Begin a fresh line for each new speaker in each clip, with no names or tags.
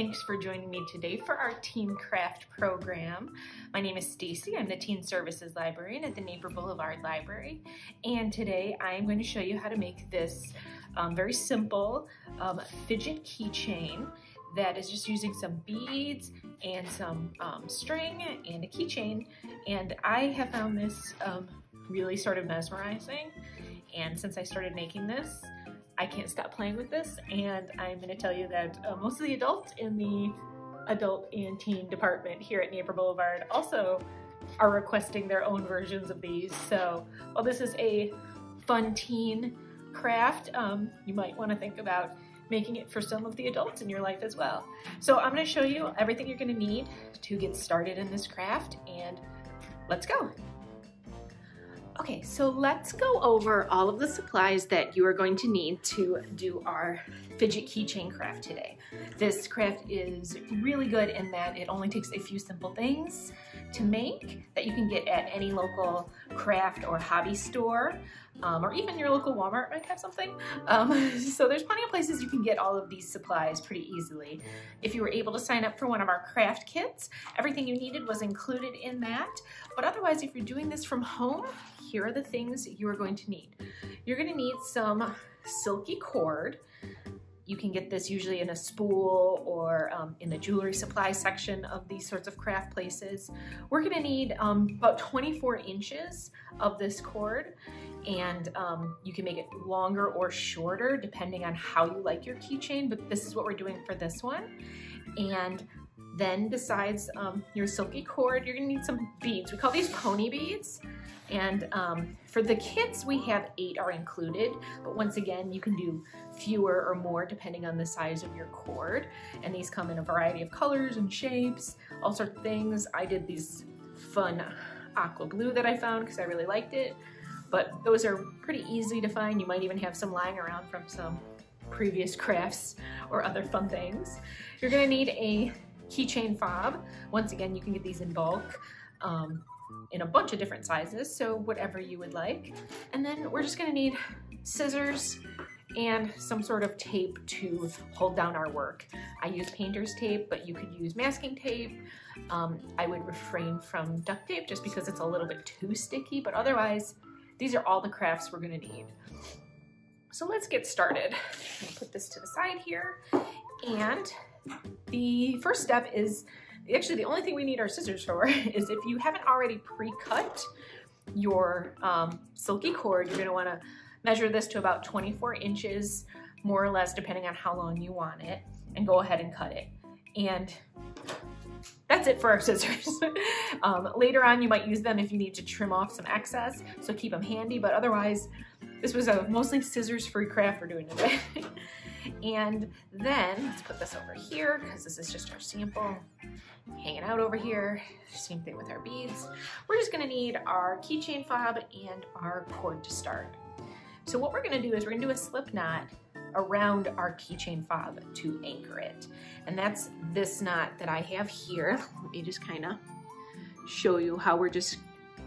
Thanks for joining me today for our Teen Craft program. My name is Stacy. I'm the Teen Services Librarian at the Neighbor Boulevard Library. And today I'm going to show you how to make this very simple fidget keychain that is just using some beads and some string and a keychain. And I have found this really sort of mesmerizing. And since I started making this, I can't stop playing with this, and I'm going to tell you that most of the adults in the adult and teen department here at Neighbor Boulevard also are requesting their own versions of these. So while this is a fun teen craft, you might want to think about making it for some of the adults in your life as well. So I'm going to show you everything you're going to need to get started in this craft, and let's go. Okay, so let's go over all of the supplies that you are going to need to do our fidget keychain craft today. This craft is really good in that it only takes a few simple things to make that you can get at any local craft or hobby store, or even your local Walmart might have something. So there's plenty of places you can get all of these supplies pretty easily. If you were able to sign up for one of our craft kits, everything you needed was included in that. But otherwise, if you're doing this from home, here are the things you are going to need. You're going to need some silky cord. You can get this usually in a spool or in the jewelry supply section of these sorts of craft places. We're going to need about 24 inches of this cord, and you can make it longer or shorter depending on how you like your keychain, but this is what we're doing for this one. And then besides your silky cord, you're going to need some beads. We call these pony beads. And for the kits, we have 8 are included, but once again, you can do fewer or more depending on the size of your cord. And these come in a variety of colors and shapes, all sorts of things. I did these fun aqua blue that I found because I really liked it, but those are pretty easy to find. You might even have some lying around from some previous crafts or other fun things. You're gonna need a keychain fob. Once again, you can get these in bulk. In a bunch of different sizes, so whatever you would like. And then we're just gonna need scissors and some sort of tape to hold down our work. I use painter's tape, but you could use masking tape. I would refrain from duct tape just because it's a little bit too sticky, but otherwise, these are all the crafts we're gonna need. So let's get started. I'm gonna put this to the side here. And the first step is, actually, the only thing we need our scissors for is if you haven't already pre-cut your silky cord, you're going to want to measure this to about 24 inches, more or less, depending on how long you want it, and go ahead and cut it. And that's it for our scissors. Later on, you might use them if you need to trim off some excess, so keep them handy, but otherwise, this was a mostly scissors-free craft we're doing today. And then, let's put this over here, because this is just our sample. Hanging out over here, same thing with our beads. We're just gonna need our keychain fob and our cord to start. So what we're gonna do is we're gonna do a slip knot around our keychain fob to anchor it. And that's this knot that I have here. Let me just kind of show you how we're just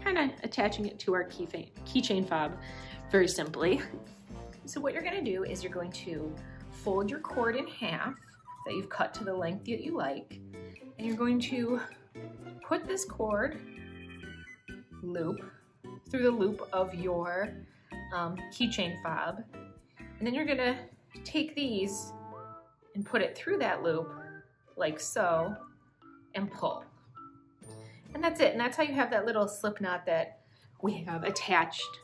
kind of attaching it to our keychain fob very simply. So what you're gonna do is you're going to fold your cord in half that you've cut to the length that you like, and you're going to put this cord loop through the loop of your keychain fob, and then you're gonna take these and put it through that loop like so and pull. And that's it, and that's how you have that little slip knot that we have attached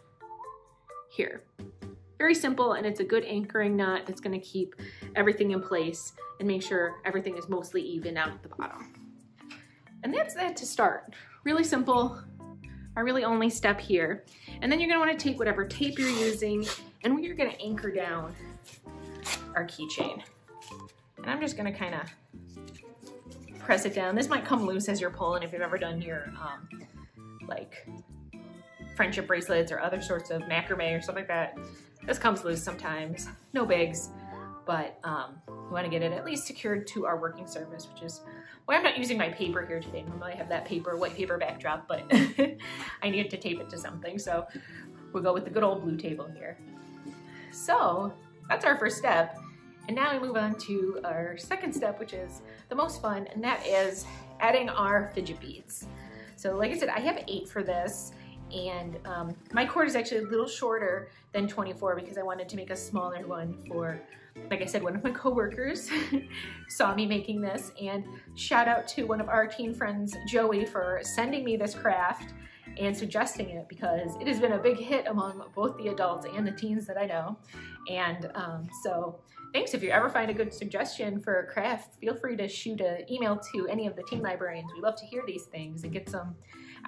here. Very simple, and it's a good anchoring knot that's gonna keep everything in place and make sure everything is mostly even out at the bottom. And that's that to start. Really simple, our really only step here. And then you're gonna wanna take whatever tape you're using, and we're gonna anchor down our keychain. And I'm just gonna kinda press it down. This might come loose as you're pulling if you've ever done your like friendship bracelets or other sorts of macrame or something like that. This comes loose sometimes, no bigs, but we want to get it at least secured to our working surface, which is why I'm not using my paper here today. Normally I have that white paper backdrop, but I needed to tape it to something, so we'll go with the good old blue table here. So that's our first step, And now we move on to our second step, which is the most fun, and that is adding our fidget beads. So like I said, I have 8 for this, and my cord is actually a little shorter than 24 because I wanted to make a smaller one for, like I said, one of my coworkers saw me making this, and shout out to one of our teen friends, Joey, for sending me this craft and suggesting it, because it has been a big hit among both the adults and the teens that I know. And so thanks. If you ever find a good suggestion for a craft, feel free to shoot an email to any of the teen librarians. We love to hear these things and get some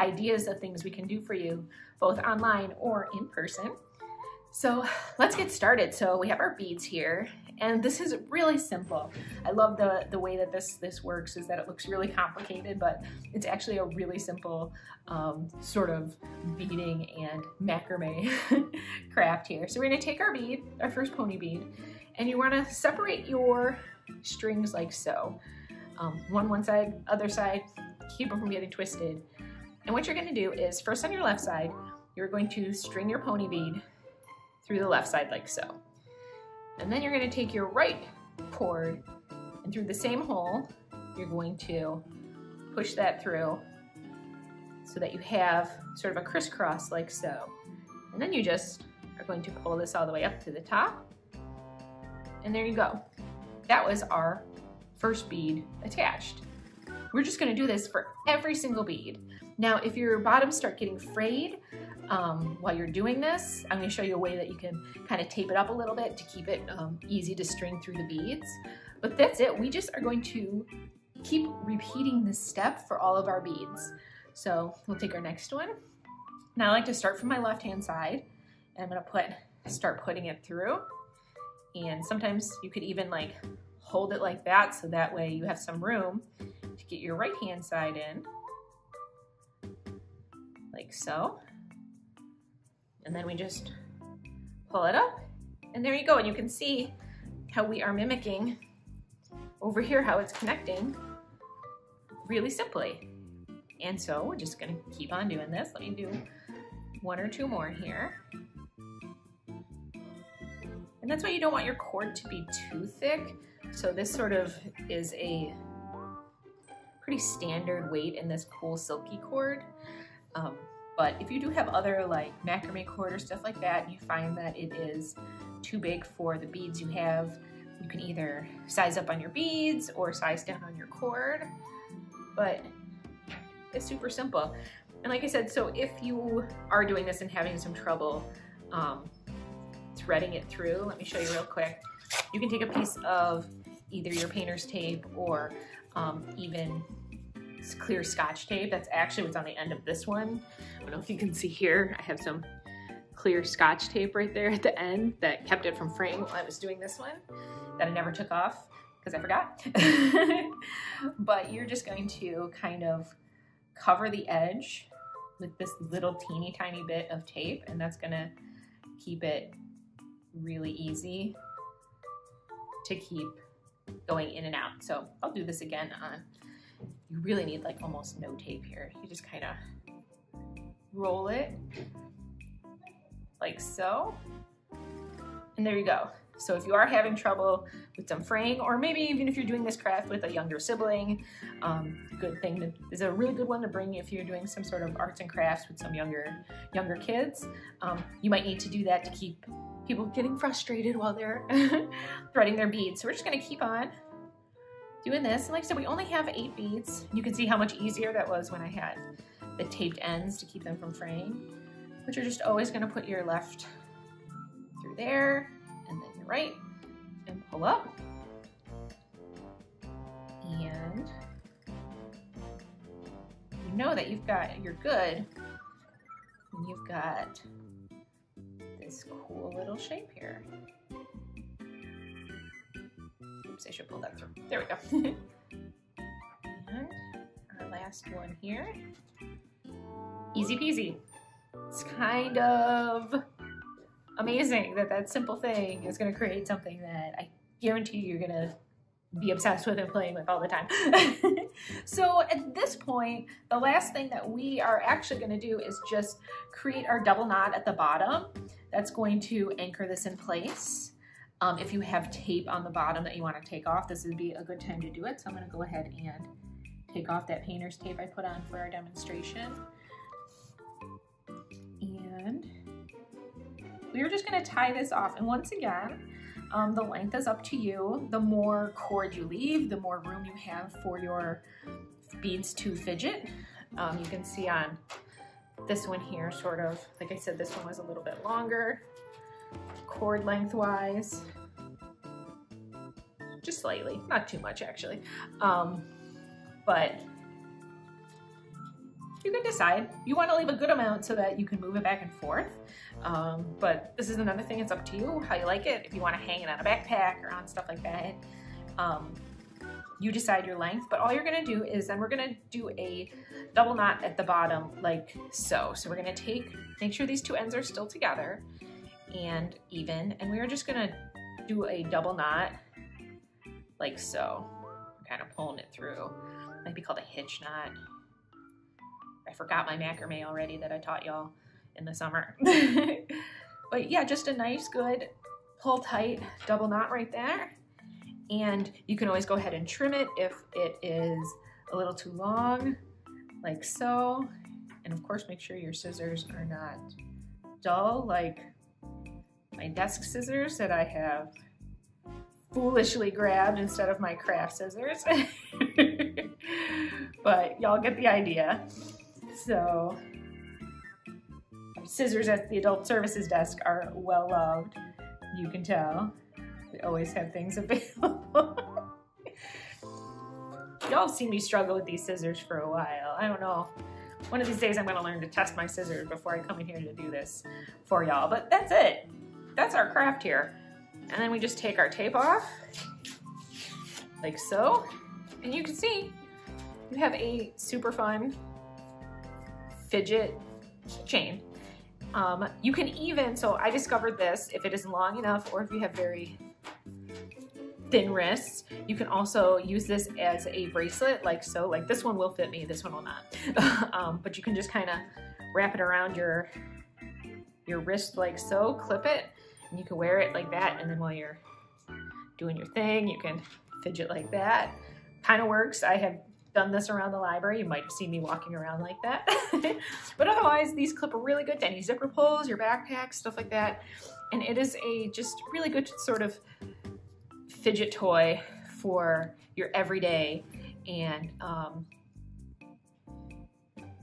ideas of things we can do for you, both online or in person. So let's get started. So we have our beads here, and this is really simple. I love the way that this works, is that it looks really complicated, but it's actually a really simple sort of beading and macrame craft here. So we're gonna take our bead, our first pony bead, and you wanna separate your strings like so. One side, other side, keep them from getting twisted. And what you're gonna do is, first on your left side, you're going to string your pony bead through the left side like so. And then you're gonna take your right cord, and through the same hole, you're going to push that through so that you have sort of a crisscross like so. And then you just are going to pull this all the way up to the top. And there you go. That was our first bead attached. We're just gonna do this for every single bead. Now, if your bottoms start getting frayed while you're doing this, I'm gonna show you a way that you can kind of tape it up a little bit to keep it easy to string through the beads. But that's it. We just are going to keep repeating this step for all of our beads. So we'll take our next one. Now I like to start from my left-hand side, and I'm gonna start putting it through. And sometimes you could even like hold it like that, so that way you have some room to get your right-hand side in, like so. And then we just pull it up, and there you go. And you can see how we are mimicking over here, how it's connecting really simply. And so we're just gonna keep on doing this. Let me do 1 or 2 more here. And that's why you don't want your cord to be too thick. So this sort of is a pretty standard weight in this cool silky cord. But if you do have other like macrame cord or stuff like that, and you find that it is too big for the beads you have, you can either size up on your beads or size down on your cord. But it's super simple. And like I said, so if you are doing this and having some trouble threading it through, let me show you real quick. You can take a piece of either your painter's tape or even clear Scotch tape. That's actually what's on the end of this one. I don't know if you can see here, I have some clear Scotch tape right there at the end that kept it from fraying while I was doing this one, that I never took off because I forgot. But you're just going to kind of cover the edge with this little teeny tiny bit of tape, and that's gonna keep it really easy to keep going in and out. So I'll do this again on, you really need like almost no tape here. You just kind of roll it like so, and there you go. So if you are having trouble with some fraying, or maybe even if you're doing this craft with a younger sibling, is a really good one to bring if you're doing some sort of arts and crafts with some younger kids. You might need to do that to keep people getting frustrated while they're threading their beads. So we're just gonna keep on doing this. And like I said, we only have 8 beads. You can see how much easier that was when I had the taped ends to keep them from fraying. But you're just always gonna put your left through there, and then your right, and pull up. And you know that you're good when you've got this cool little shape here. Oops, I should pull that through. There we go. And our last one here. Easy peasy. It's kind of amazing that that simple thing is going to create something that I guarantee you're going to be obsessed with and playing with all the time. So at this point, the last thing that we are actually going to do is just create our double knot at the bottom. That's going to anchor this in place. If you have tape on the bottom that you want to take off, this would be a good time to do it. So I'm going to go ahead and take off that painter's tape I put on for our demonstration. And we're just going to tie this off. And once again, the length is up to you. The more cord you leave, the more room you have for your beads to fidget. You can see on this one here, sort of, like I said, this one was a little bit longer, cord lengthwise, just slightly, not too much actually. But you can decide. You want to leave a good amount so that you can move it back and forth. But this is another thing, it's up to you how you like it. If you want to hang it on a backpack or on stuff like that, you decide your length. But all you're going to do is then we're going to do a double knot at the bottom like so. So we're going to make sure these two ends are still together and even, and we're just going to do a double knot like so. Kind of pulling it through. Might be called a hitch knot. I forgot my macrame already that I taught y'all in the summer. But yeah, just a nice, good, pull tight double knot right there. And you can always go ahead and trim it if it is a little too long, like so. And of course, make sure your scissors are not dull, like my desk scissors that I have foolishly grabbed instead of my craft scissors. But y'all get the idea. So scissors at the adult services desk are well loved. You can tell. We always have things available. Y'all have seen me struggle with these scissors for a while. I don't know. One of these days I'm gonna learn to test my scissors before I come in here to do this for y'all. But that's it. That's our craft here. And then we just take our tape off, like so. And you can see, you have a super fun fidget keychain. You can even, so I discovered this, if it is long enough or if you have very thin wrists, you can also use this as a bracelet like so. Like this one will fit me, this one will not. But you can just kind of wrap it around your wrist like so, clip it, and you can wear it like that, and then while you're doing your thing, you can fidget like that. Kind of works. I have done this around the library. You might have seen me walking around like that. But otherwise, these clip are really good to any zipper pulls, your backpack, stuff like that. And it is a just really good sort of fidget toy for your everyday. And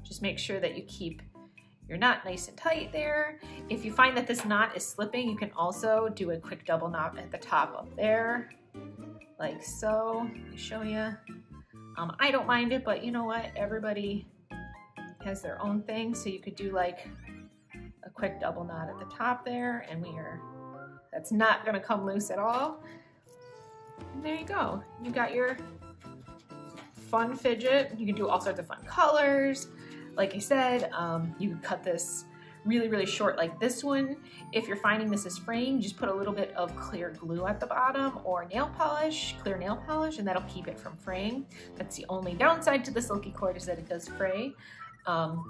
just make sure that you keep your knot nice and tight there. If you find that this knot is slipping, you can also do a quick double knot at the top up there, like so. Let me show you. I don't mind it, but you know what? Everybody has their own thing. So you could do like a quick double knot at the top there, and that's not gonna come loose at all. And there you go. You got your fun fidget. You can do all sorts of fun colors. Like I said, you can cut this really, really short like this one. If you're finding this is fraying, just put a little bit of clear glue at the bottom or nail polish, clear nail polish, and that'll keep it from fraying. That's the only downside to the Silky cord, is that it does fray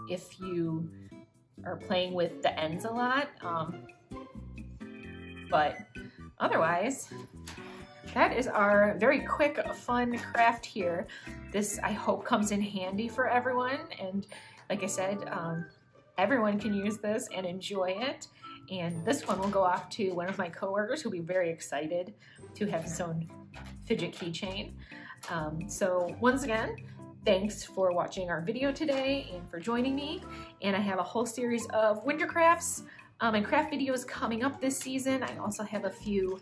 if you are playing with the ends a lot. But otherwise, that is our very quick, fun craft here. This, I hope, comes in handy for everyone. And like I said, everyone can use this and enjoy it. And this one will go off to one of my coworkers who'll be very excited to have his own fidget keychain. So once again, thanks for watching our video today and for joining me. And I have a whole series of winter crafts and craft videos coming up this season. I also have a few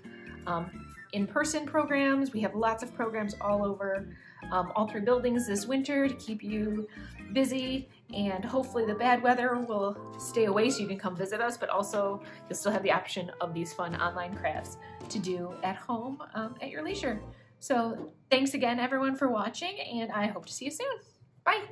in-person programs. We have lots of programs all over all three buildings this winter to keep you busy, and hopefully the bad weather will stay away so you can come visit us, but also you'll still have the option of these fun online crafts to do at home at your leisure. So thanks again everyone for watching, and I hope to see you soon. Bye.